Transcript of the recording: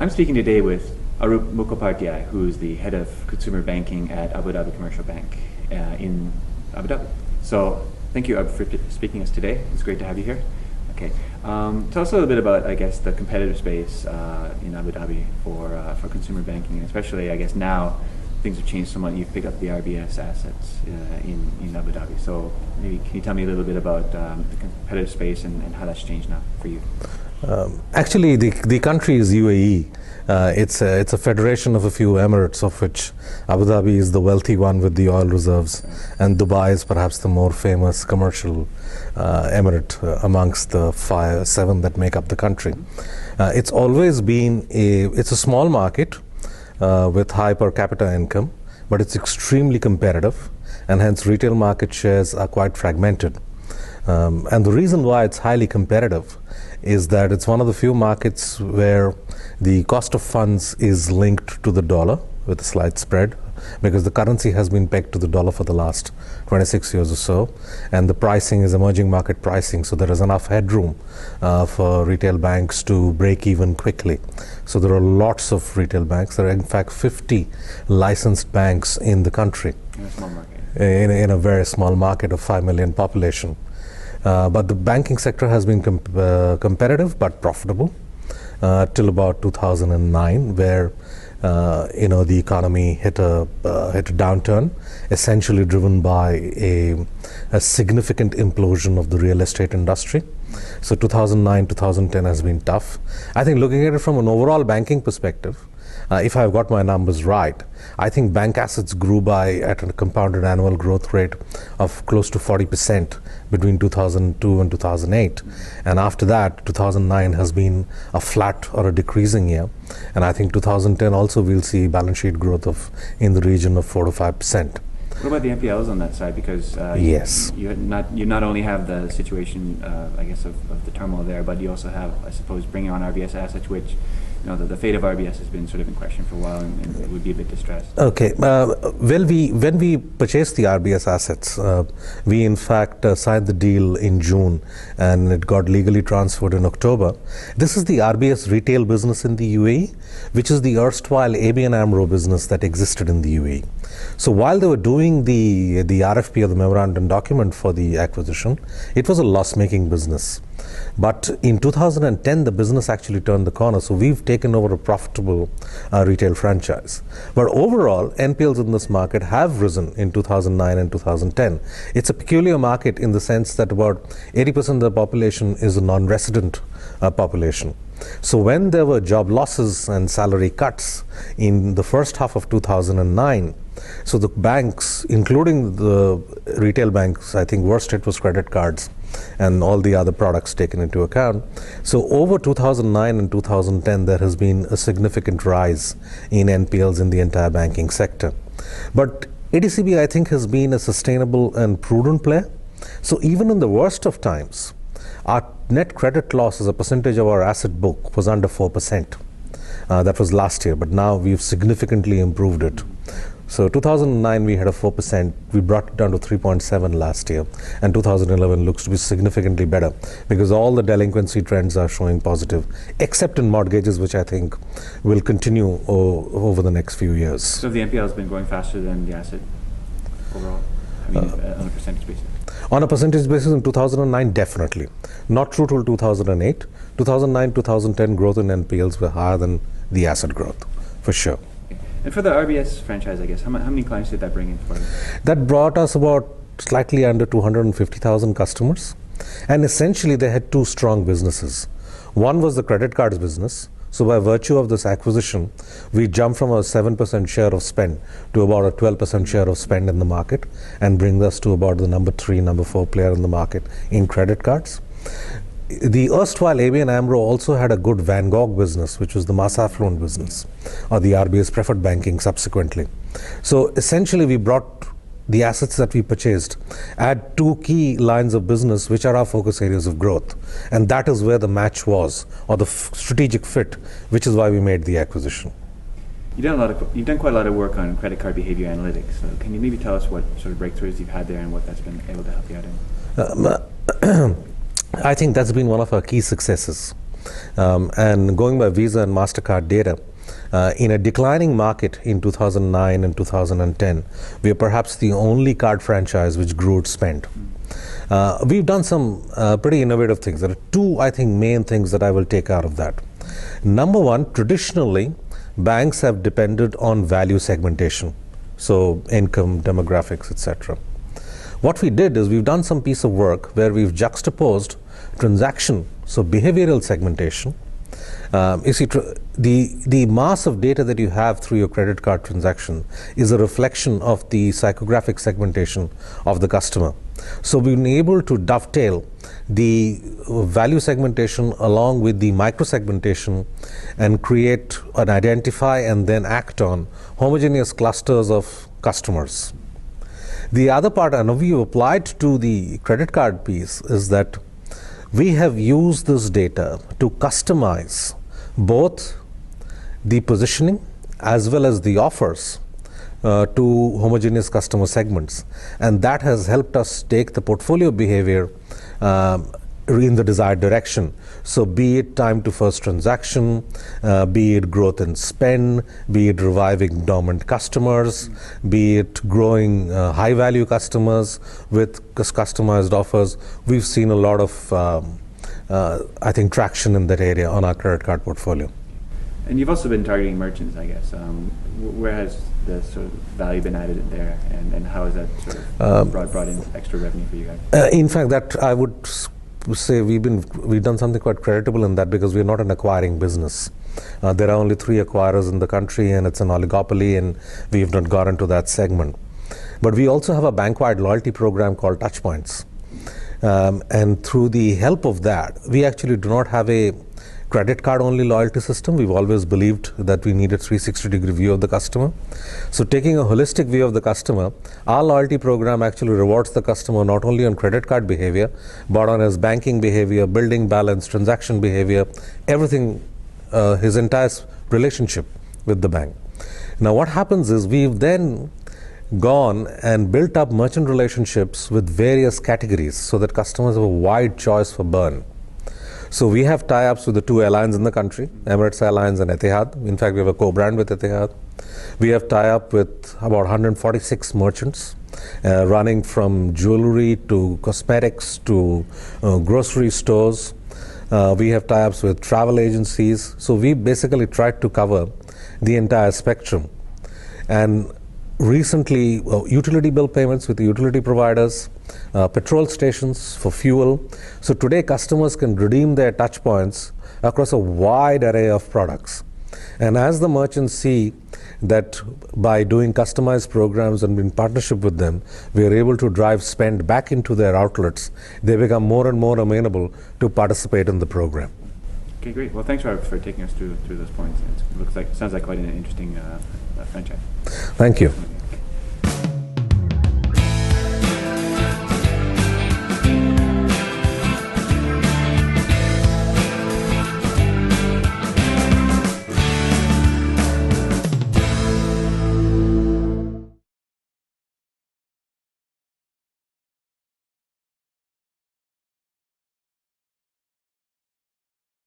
I'm speaking today with Arup Mukhopadhyay, who is the head of consumer banking at Abu Dhabi Commercial Bank in Abu Dhabi. So thank you, Arup, for speaking to us today. It's great to have you here. Okay, tell us a little bit about, I guess, the competitive space in Abu Dhabi for consumer banking, and especially, I guess, now things have changed somewhat. You've picked up the RBS assets in Abu Dhabi. So maybe can you tell me a little bit about the competitive space and how that's changed now for you? Actually, the country is UAE. It's a federation of a few emirates, of which Abu Dhabi is the wealthy one with the oil reserves, and Dubai is perhaps the more famous commercial emirate amongst the 7 that make up the country. It's always been it's a small market with high per capita income, but it's extremely competitive, and hence retail market shares are quite fragmented. And the reason why it's highly competitive is that it's one of the few markets where the cost of funds is linked to the dollar with a slight spread, because the currency has been pegged to the dollar for the last 26 years or so, and the pricing is emerging market pricing, so there is enough headroom for retail banks to break even quickly. So there are lots of retail banks. There are in fact 50 licensed banks in the country. In a small market. In a very small market of 5 million population. But the banking sector has been competitive but profitable till about 2009, where the economy hit a downturn, essentially driven by a significant implosion of the real estate industry. So 2009, 2010 has been tough. I think looking at it from an overall banking perspective, if I've got my numbers right, I think bank assets grew at a compounded annual growth rate of close to 40% between 2002 and 2008. And after that, 2009 has been a flat or a decreasing year. And I think 2010 also we'll see balance sheet growth in the region of 4 to 5%. What about the NPLs on that side? Because yes, you not only have the situation, I guess, of the turmoil there, but you also have, I suppose, bringing on RBS assets, which the fate of RBS has been sort of in question for a while, and it would be a bit distressed. Okay. When we purchased the RBS assets, we in fact signed the deal in June, and it got legally transferred in October. This is the RBS retail business in the UAE, which is the erstwhile ABN AMRO business that existed in the UAE. So while they were doing the RFP, or the memorandum document for the acquisition, it was a loss-making business. But in 2010, the business actually turned the corner, so we've taken over a profitable retail franchise. But overall, NPLs in this market have risen in 2009 and 2010. It's a peculiar market in the sense that about 80% of the population is a non-resident population. So when there were job losses and salary cuts in the first half of 2009, so the banks, including the retail banks, I think worst hit was credit cards and all the other products taken into account. So over 2009 and 2010, there has been a significant rise in NPLs in the entire banking sector. But ADCB, I think, has been a sustainable and prudent player. So even in the worst of times, our net credit loss as a percentage of our asset book was under 4%. That was last year, but now we've significantly improved it. So 2009 we had a 4%, we brought it down to 3.7 last year, and 2011 looks to be significantly better because all the delinquency trends are showing positive, except in mortgages, which I think will continue over the next few years. So the NPL has been growing faster than the asset overall? I mean, on a percentage basis? On a percentage basis in 2009, definitely. Not true till 2008. 2009, 2010 growth in NPLs were higher than the asset growth, for sure. And for the RBS franchise, I guess, how many clients did that bring in for you? That brought us about slightly under 250,000 customers. And essentially, they had 2 strong businesses. One was the credit cards business. So by virtue of this acquisition, we jumped from a 7% share of spend to about a 12% share of spend in the market, and brings us to about the number 3, number 4 player in the market in credit cards. The erstwhile ABN AMRO also had a good Van Gogh business, which was the mass affluent business, or the RBS preferred banking subsequently. So essentially, we brought the assets that we purchased, add 2 key lines of business, which are our focus areas of growth. And that is where the match was, or the strategic fit, which is why we made the acquisition. You've done quite a lot of work on credit card behavior analytics. So can you maybe tell us what sort of breakthroughs you've had there and what that's been able to help you out in? I think that's been one of our key successes. And going by Visa and MasterCard data, in a declining market in 2009 and 2010, we are perhaps the only card franchise which grew its spend. We've done some pretty innovative things. There are two, I think, main things that I will take out of that. Number one, traditionally, banks have depended on value segmentation, so income, demographics, etc. What we did is we've done some piece of work where we've juxtaposed transaction, so behavioral segmentation. You see, the mass of data that you have through your credit card transaction is a reflection of the psychographic segmentation of the customer. So we've been able to dovetail the value segmentation along with the micro segmentation and create and identify and then act on homogeneous clusters of customers. The other part, and we applied to the credit card piece, is that we have used this data to customize both the positioning as well as the offers to homogeneous customer segments, and that has helped us take the portfolio behavior in the desired direction. So be it time to first transaction, be it growth in spend, be it reviving dormant customers, be it growing high value customers with customized offers, we've seen a lot of I think traction in that area on our credit card portfolio. And you've also been targeting merchants, I guess. Where has the sort of value been added in there, and how has that sort of brought in extra revenue for you guys? In fact, that I would say we've done something quite creditable in that, because we're not an acquiring business. There are only 3 acquirers in the country, and it's an oligopoly, and we've not got into that segment. But we also have a bank-wide loyalty program called Touchpoints. And through the help of that, we actually do not have a credit card only loyalty system. We've always believed that we need a 360-degree view of the customer. So taking a holistic view of the customer, our loyalty program actually rewards the customer not only on credit card behavior, but on his banking behavior, building balance, transaction behavior, everything, his entire relationship with the bank. Now what happens is we've then gone and built up merchant relationships with various categories so that customers have a wide choice for burn. So we have tie-ups with the 2 airlines in the country, Emirates Airlines and Etihad. In fact, we have a co-brand with Etihad. We have tie-up with about 146 merchants, running from jewelry to cosmetics to grocery stores. We have tie-ups with travel agencies. So we basically tried to cover the entire spectrum. And recently, utility bill payments with the utility providers, petrol stations for fuel. So today customers can redeem their touch points across a wide array of products. And as the merchants see that by doing customized programs and in partnership with them, we are able to drive spend back into their outlets, they become more and more amenable to participate in the program. Okay, great. Well, thanks, Robert, for taking us through those points. Sounds like quite an interesting franchise. Thank you.